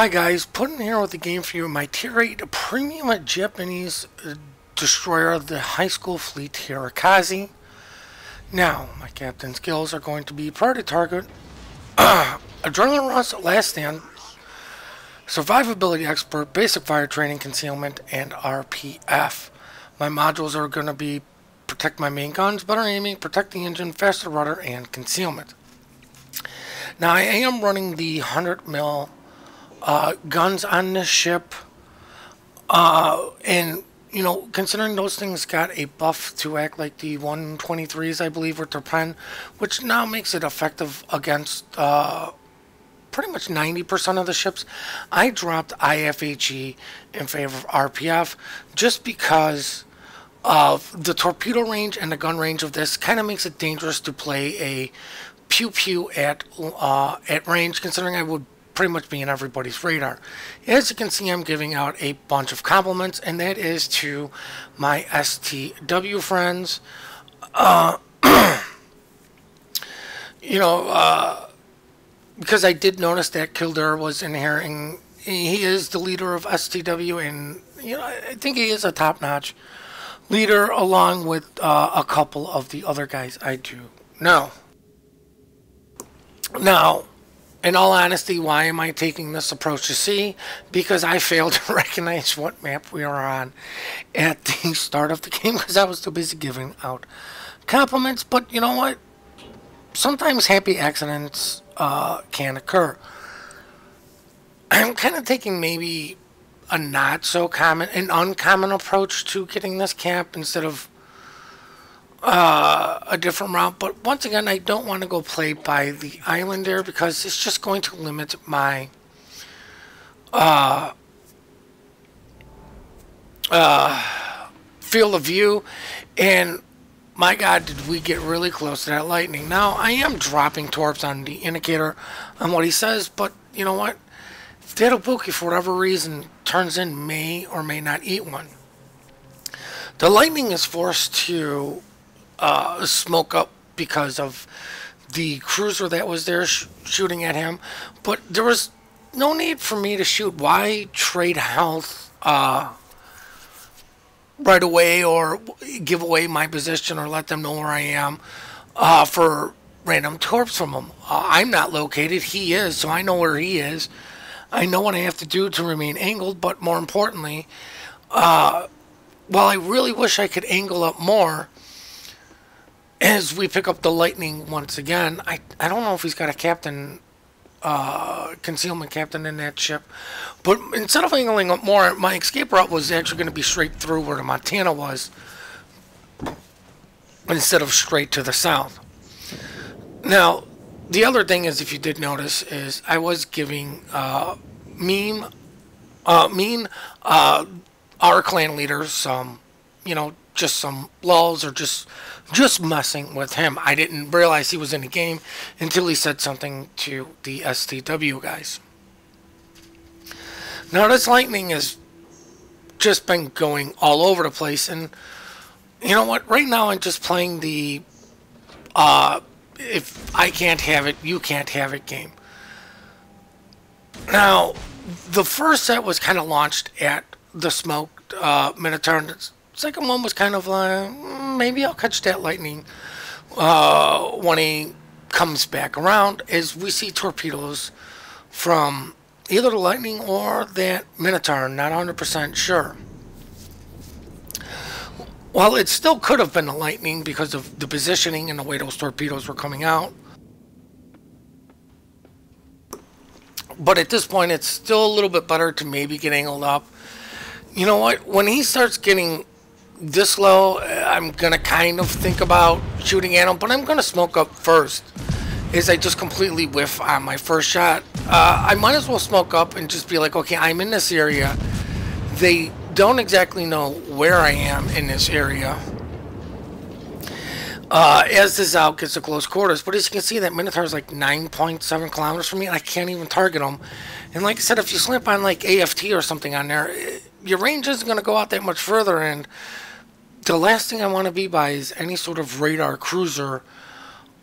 Hi guys, Puddin here with the game for you, my Tier 8 premium Japanese destroyer, the high school fleet Harekaze. Now, my captain skills are going to be priority target, adrenaline rush, last stand, survivability expert, basic fire training, concealment, and RPF. My modules are going to be protect my main guns, better aiming, protect the engine, faster rudder, and concealment. Now, I am running the 100mm guns on this ship, and you know, considering those things got a buff to act like the 123s, I believe, with their pen, which now makes it effective against pretty much 90% of the ships, I dropped IFHE in favor of RPF just because of the torpedo range and the gun range of this. Kind of makes it dangerous to play a pew pew at range, considering I would pretty much be in everybody's radar. As you can see, I'm giving out a bunch of compliments, and that is to my STW friends. Because I did notice that Kildare was inheriting. He is the leader of STW, and you know, I think he is a top-notch leader, along with a couple of the other guys I do know. Now, in all honesty, why am I taking this approach to sea? Because I failed to recognize what map we are on at the start of the game because I was too busy giving out compliments. But you know what? Sometimes happy accidents can occur. I'm kind of taking maybe a not so common, an uncommon approach to getting this cap instead of a different route. But once again, I don't want to go play by the island there because it's just going to limit my field of view. And my god, did we get really close to that lightning. Now, I am dropping torps on the indicator on what he says, but you know what? If that Ibuki, for whatever reason, turns in, may or may not eat one. The lightning is forced to smoke up because of the cruiser that was there shooting at him, but there was no need for me to shoot. Why trade health right away or give away my position or let them know where I am for random torps from him? I'm not located, he is, so I know where he is. I know what I have to do to remain angled, but more importantly, while I really wish I could angle up more, as we pick up the lightning once again, I don't know if he's got a captain, concealment captain in that ship. But instead of angling up more, my escape route was actually going to be straight through where the Montana was, instead of straight to the south. Now, the other thing is, if you did notice, is I was giving mean our clan leaders some, you know, just some lulls or just messing with him. I didn't realize he was in the game until he said something to the STW guys. Now, this lightning has just been going all over the place, and you know what? Right now, I'm just playing the if I can't have it, you can't have it game. Now, the first set was kind of launched at the smoked Minotaur. Second one was kind of like, maybe I'll catch that lightning when he comes back around, as we see torpedoes from either the lightning or that Minotaur. Not 100% sure. Well, it still could have been the lightning because of the positioning and the way those torpedoes were coming out. But at this point, it's still a little bit better to maybe get angled up. You know what? When he starts getting this low, I'm going to kind of think about shooting at him, but I'm going to smoke up first, as I just completely whiff on my first shot. I might as well smoke up and just be like, okay, I'm in this area. They don't exactly know where I am in this area. As this out gets to close quarters, but as you can see, that Minotaur is like 9.7 kilometers from me, and I can't even target him. And like I said, if you slip on like AFT or something on there, your range isn't going to go out that much further, and the last thing I want to be by is any sort of radar cruiser,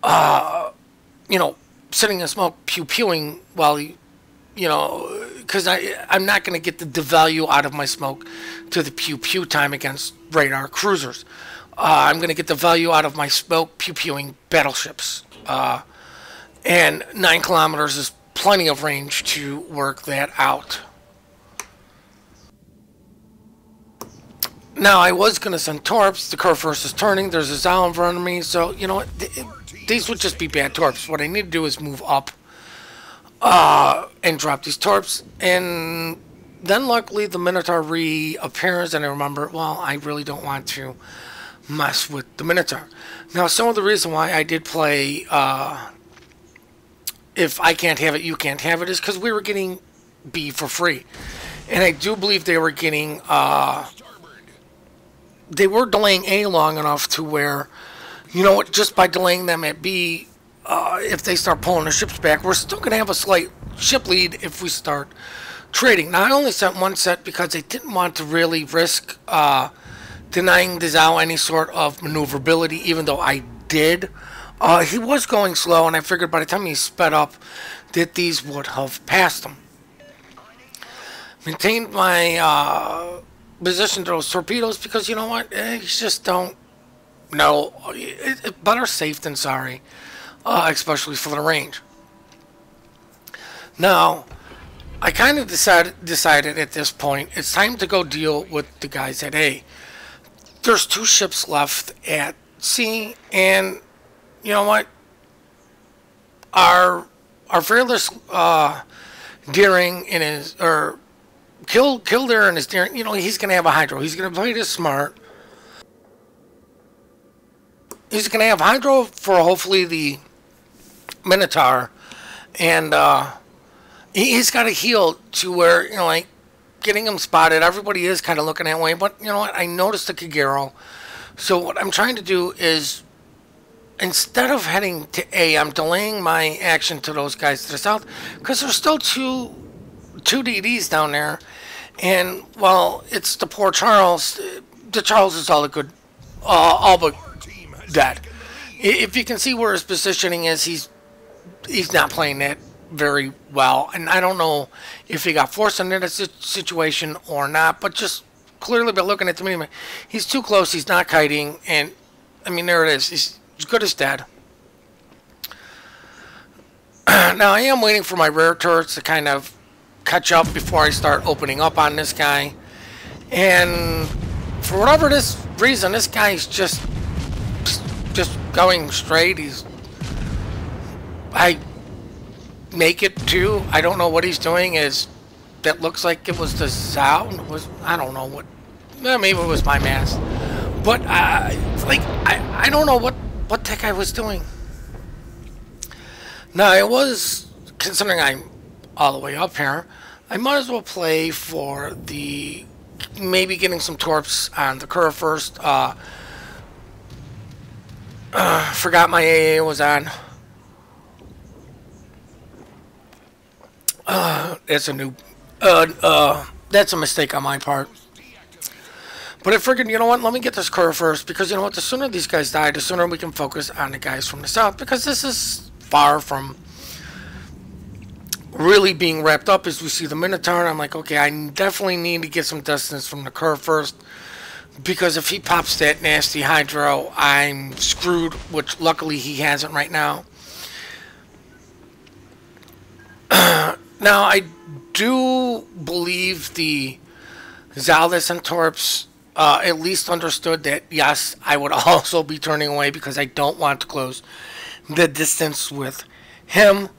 you know, sitting in smoke pew-pewing while he you know, because I'm not going to get the devalue out of my smoke to the pew pew time against radar cruisers. I'm going to get the value out of my smoke pew pewing battleships. And 9 kilometers is plenty of range to work that out. Now, I was going to send torps. The curve first is turning. There's a Zal in front of me. So, you know what? These would just be bad torps. What I need to do is move up and drop these torps. And then, luckily, the Minotaur reappears. And I remember, well, I really don't want to mess with the Minotaur. Now, some of the reason why I did play If I Can't Have It, You Can't Have It is because we were getting B for free. And I do believe they were getting... they were delaying A long enough to where, you know what, just by delaying them at B, if they start pulling their ships back, we're still going to have a slight ship lead if we start trading. Now, I only sent one set because I didn't want to really risk denying the Zhao any sort of maneuverability, even though I did. He was going slow, and I figured by the time he sped up that these would have passed him. Maintained my... position to those torpedoes because you know what, you just don't know. It's better safe than sorry, especially for the range. Now, I kind of decided at this point it's time to go deal with the guys at A. There's 2 ships left at C, and you know what, our fearless Deering in his Kildare and his Deering, you know, he's going to have a Hydro. He's going to play this smart. He's going to have Hydro for hopefully the Minotaur. And he's got a heal to where, you know, like, getting him spotted. Everybody is kind of looking that way. But, you know what, I noticed the Kagero. So what I'm trying to do is, instead of heading to A, I'm delaying my action to those guys to the south. Because there's still two DDs down there, and well, it's the poor Charles. The Charles is all but dead. If you can see where his positioning is, he's not playing that very well, and I don't know if he got forced into that situation or not. But just clearly, by looking at the mini, he's too close. He's not kiting, and I mean, there it is. He's as good as dead. Now I am waiting for my rear turrets to kind of catch up before I start opening up on this guy, and for whatever this reason, this guy's just going straight. I make it too. I don't know what he's doing. That looks like it was the Zhao. I don't know what. Maybe it was my mass, but I don't know what the heck I was doing. Now I was considering I'm all the way up here. I might as well play for the maybe getting some torps on the curve first. Forgot my AA was on. That's a mistake on my part. But I figured, you know what, let me get this curve first, because you know what, the sooner these guys die, the sooner we can focus on the guys from the south, because this is far from really being wrapped up. As we see the Minotaur, I'm like, okay, I definitely need to get some distance from the curve first, because if he pops that nasty Hydro, I'm screwed, which luckily he hasn't right now. Now, I do believe the Zaldis and Torps at least understood that, yes, I would also be turning away because I don't want to close the distance with him.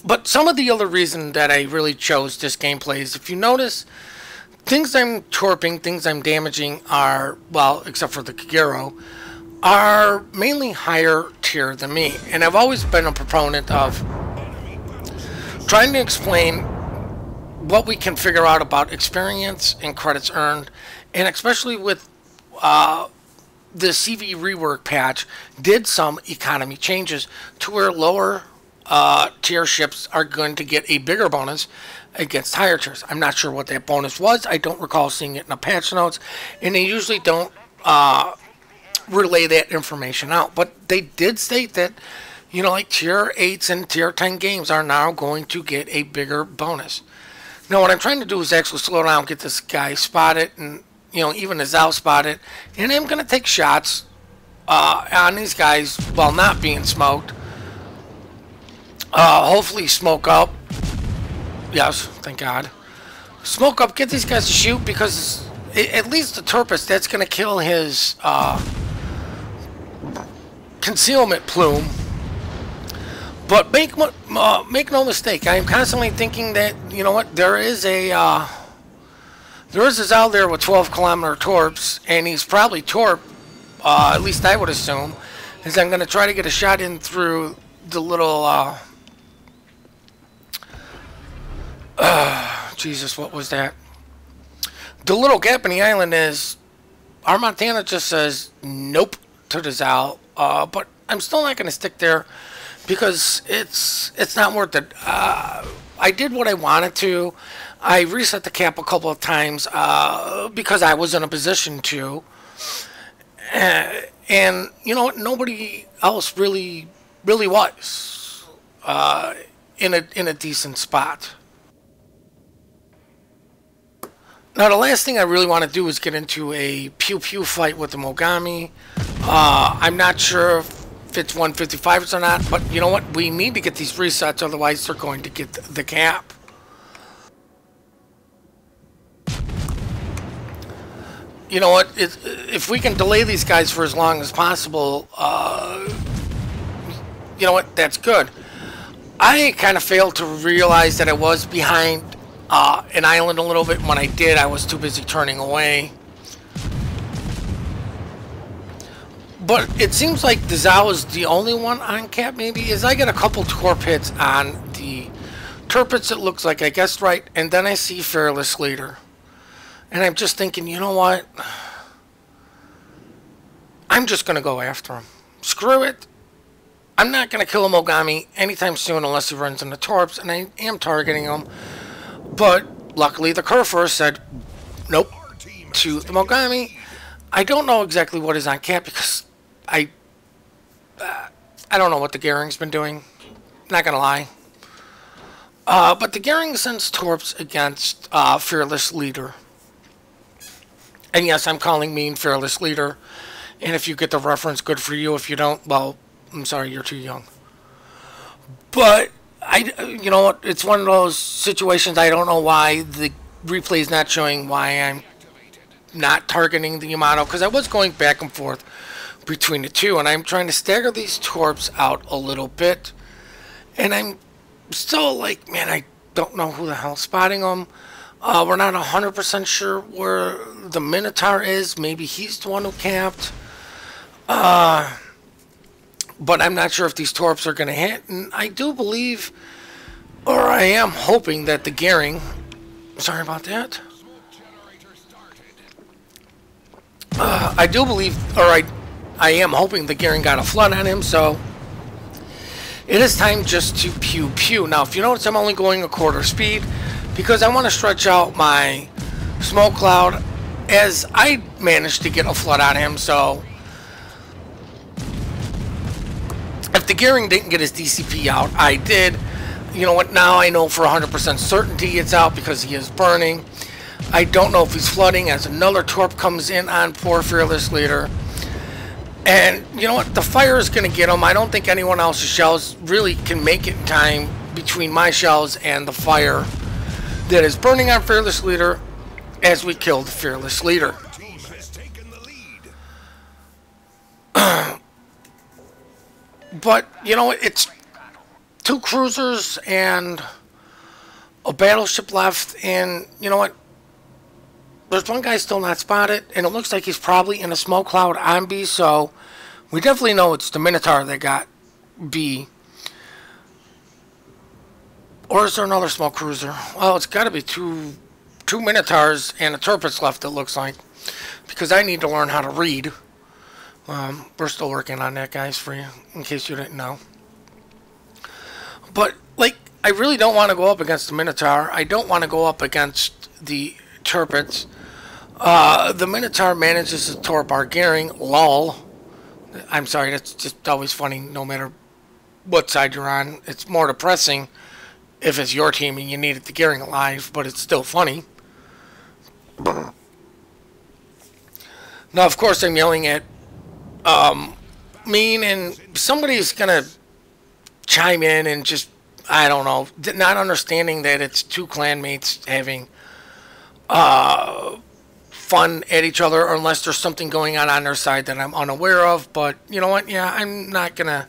But some of the other reason that I really chose this gameplay is, if you notice, things I'm torping, things I'm damaging are, well, except for the Kagero, are mainly higher tier than me. And I've always been a proponent of trying to explain what we can figure out about experience and credits earned, and especially with the CV rework patch did some economy changes to where lower tier ships are going to get a bigger bonus against higher tiers. I'm not sure what that bonus was. I don't recall seeing it in the patch notes, and they usually don't relay that information out. But they did state that, You know, like tier 8s and tier 10 games are now going to get a bigger bonus. Now, what I'm trying to do is actually slow down, get this guy spotted, and, you know, even his out spotted. And I'm going to take shots on these guys while not being smoked. Hopefully smoke up. Yes, thank God. Smoke up, get these guys to shoot, because at least the Turpus, that's going to kill his concealment plume. But make no mistake, I am constantly thinking that, you know what, there is this out there with 12-kilometer torps, and he's probably torp, at least I would assume, is I'm going to try to get a shot in through the little, Jesus, what was that? The little gap in the island is, our Montana just says, nope, to the Zal, but I'm still not going to stick there, because it's not worth it. I did what I wanted to. I reset the cap a couple of times because I was in a position to. And you know what? Nobody else really was in a decent spot. Now, the last thing I really want to do is get into a pew-pew fight with the Mogami. I'm not sure if it's 155s or not, but you know what? We need to get these resets, otherwise they're going to get the cap. You know what? If we can delay these guys for as long as possible, you know what? That's good. I kind of failed to realize that I was behind an island a little bit. When I did, I was too busy turning away. But it seems like the Zao is the only one on cap, maybe. As I get a couple torp hits on the Turpits, it looks like I guessed right. And then I see Fearless Leader. And I'm just thinking, you know what? I'm just going to go after him. Screw it. I'm not going to kill a Mogami anytime soon unless he runs into torps. And I am targeting him. But luckily the Kerfer said, nope, to the Mogami. I don't know exactly what is on cap because I don't know what the Gering's been doing. Not gonna lie. But the Gering sends torps against Fearless Leader. And yes, I'm calling mean Fearless Leader. And if you get the reference, good for you. If you don't, well, I'm sorry, you're too young. But you know what? It's one of those situations. I don't know why the replay is not showing why I'm not targeting the Yamato, because I was going back and forth between the two, and I'm trying to stagger these torps out a little bit, and I'm still like, man, I don't know who the hell's spotting them. We're not 100% sure where the Minotaur is. Maybe he's the one who capped, but I'm not sure if these torps are going to hit, and I do believe, or I am hoping that the Gering, sorry about that, I do believe, or I am hoping the Gering got a flood on him, so it is time just to pew-pew. Now, if you notice, I'm only going a quarter speed because I want to stretch out my smoke cloud as I managed to get a flood on him, so if the Gering didn't get his DCP out, I did. You know what, now I know for 100% certainty it's out because he is burning. I don't know if he's flooding as another torp comes in on poor Fearless Leader. And you know what? The fire is going to get him. I don't think anyone else's shells really can make it in time between my shells and the fire that is burning on Fearless Leader as we kill the Fearless Leader. But, you know, it's 2 cruisers and a battleship left. And, you know what? There's one guy still not spotted, and it looks like he's probably in a smoke cloud on B, so we definitely know it's the Minotaur that got B. Or is there another smoke cruiser? Well, it's got to be two Minotaurs and a Turpits left, it looks like, because I need to learn how to read. We're still working on that, guys, for you, in case you didn't know. But, like, I really don't want to go up against the Minotaur. I don't want to go up against the Turpits. The Minotaur manages to torp our Gering. Lol. I'm sorry, that's just always funny, no matter what side you're on. It's more depressing if it's your team and you needed the gearing alive, but it's still funny. Now, of course, I'm yelling at mean, and somebody's gonna chime in and just, I don't know, not understanding that it's two clanmates having fun at each other, unless there's something going on their side that I'm unaware of. But you know what? Yeah, I'm not gonna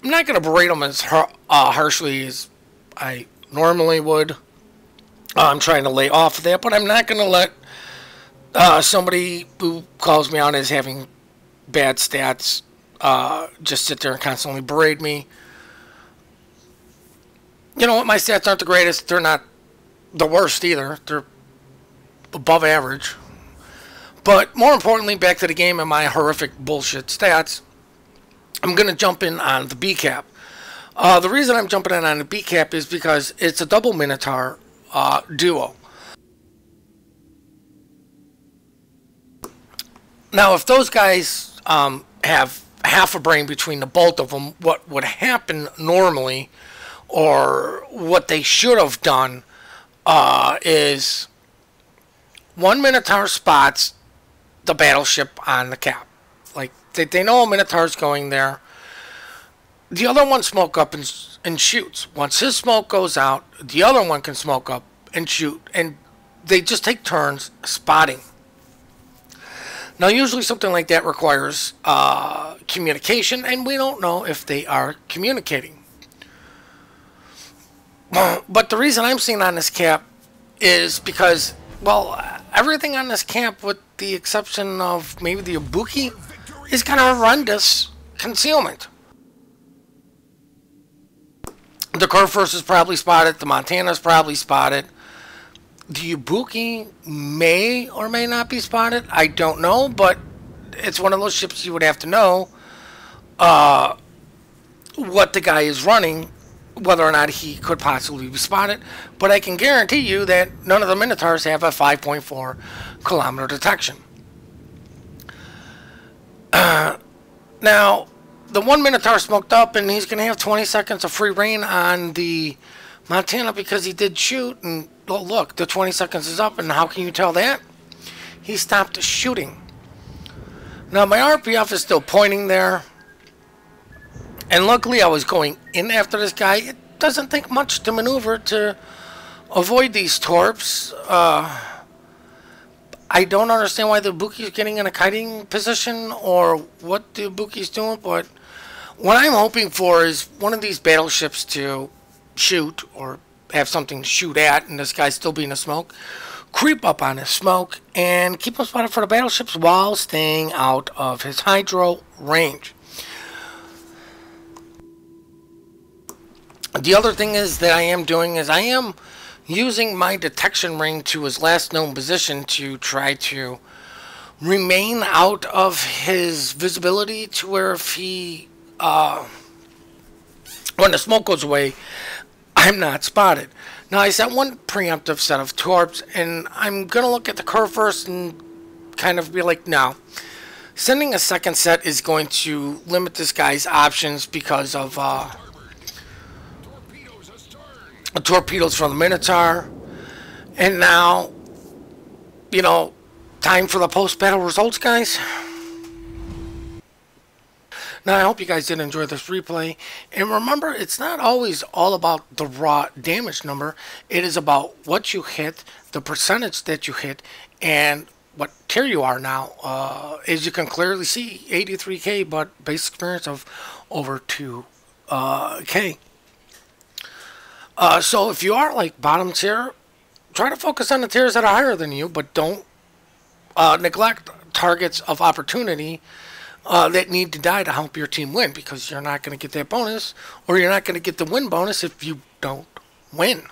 berate them as harshly as I normally would. I'm trying to lay off of that, but I'm not gonna let somebody who calls me out as having bad stats just sit there and constantly berate me. You know what? My stats aren't the greatest. They're not the worst either. They're above average. But more importantly, back to the game and my horrific bullshit stats, I'm going to jump in on the B cap. The reason I'm jumping in on the B cap is because it's a double Minotaur duo. Now, if those guys have half a brain between the both of them, what would happen normally, or what they should have done, is one Minotaur spots the battleship on the cap. Like, they know a Minotaur's going there. The other one smoke up and shoots. Once his smoke goes out, the other one can smoke up and shoot. And they just take turns spotting. Now, usually something like that requires communication, and we don't know if they are communicating. But the reason I'm seeing on this cap is because, well, everything on this cap, with the exception of maybe the Ibuki, is kind of horrendous concealment. The Curfirst is probably spotted. The Montana's probably spotted. The Ibuki may or may not be spotted. I don't know, but it's one of those ships you would have to know what the guy is running, whether or not he could possibly be spotted. But I can guarantee you that none of the Minotaurs have a 5.4 kilometer detection. Now, the one Minotaur smoked up, and he's going to have 20 seconds of free reign on the Montana because he did shoot. And oh, look, the 20 seconds is up, and how can you tell that? He stopped shooting. Now, my RPF is still pointing there. And luckily, I was going in after this guy. It doesn't take much to maneuver to avoid these torps. I don't understand why the Ibuki's getting in a kiting position or what the Ibuki's doing, but what I'm hoping for is one of these battleships to shoot or have something to shoot at, and this guy's still being a smoke, creep up on his smoke and keep him spotted for the battleships while staying out of his hydro range. The other thing is that I am doing is I am using my detection ring to his last known position to try to remain out of his visibility, to where if he when the smoke goes away, I'm not spotted. Now, I set one preemptive set of torps, and I'm going to look at the curve first and kind of be like, no. Sending a second set is going to limit this guy's options because of torpedoes from the Minotaur. And now, you know, time for the post-battle results, guys. Now, I hope you guys did enjoy this replay. And remember, it's not always all about the raw damage number. It is about what you hit, the percentage that you hit, and what tier you are now. As you can clearly see, 83k, but base experience of over 2k. So if you are like bottom tier, try to focus on the tiers that are higher than you, but don't neglect targets of opportunity that need to die to help your team win, because you're not going to get that bonus, or you're not going to get the win bonus if you don't win.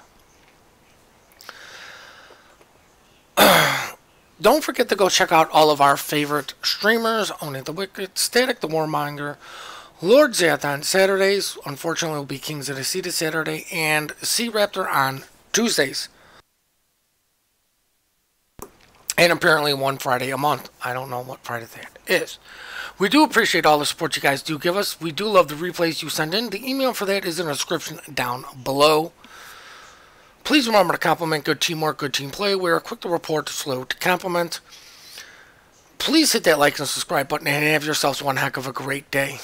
Don't forget to go check out all of our favorite streamers: Onin the Wicked, Static the Warmonger, Lord Zath on Saturdays. Unfortunately, it will be Kings of the Sea this Saturday, and Sea Raptor on Tuesdays. And apparently one Friday a month. I don't know what Friday that is. We do appreciate all the support you guys do give us. We do love the replays you send in. The email for that is in the description down below. Please remember to compliment good teamwork, good team play. We are quick to report, slow to compliment. Please hit that like and subscribe button and have yourselves one heck of a great day.